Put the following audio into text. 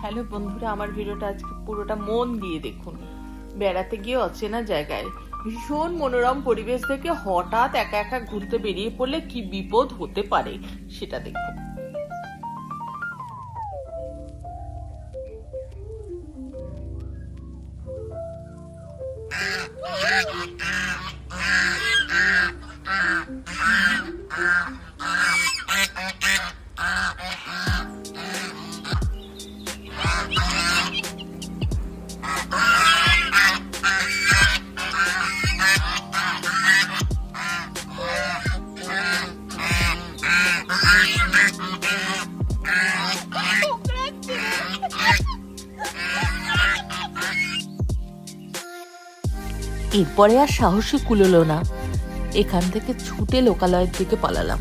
Hello বন্ধুরা, আমার ভিডিওটা আজকে পুরোটা মন দিয়ে দেখুন। বেড়াতে গিয়ে অচেনা জায়গায় ভীষণ মনোরম পরিবেশ থেকে হঠাৎ একা একা ঘুরতে বেরিয়ে পড়লে কি বিপদ হতে পারে সেটা দেখুন। এরপরে আর সাহসী কুলোলো না, এখান থেকে ছুটে লোকালয়ের দিকে পালালাম।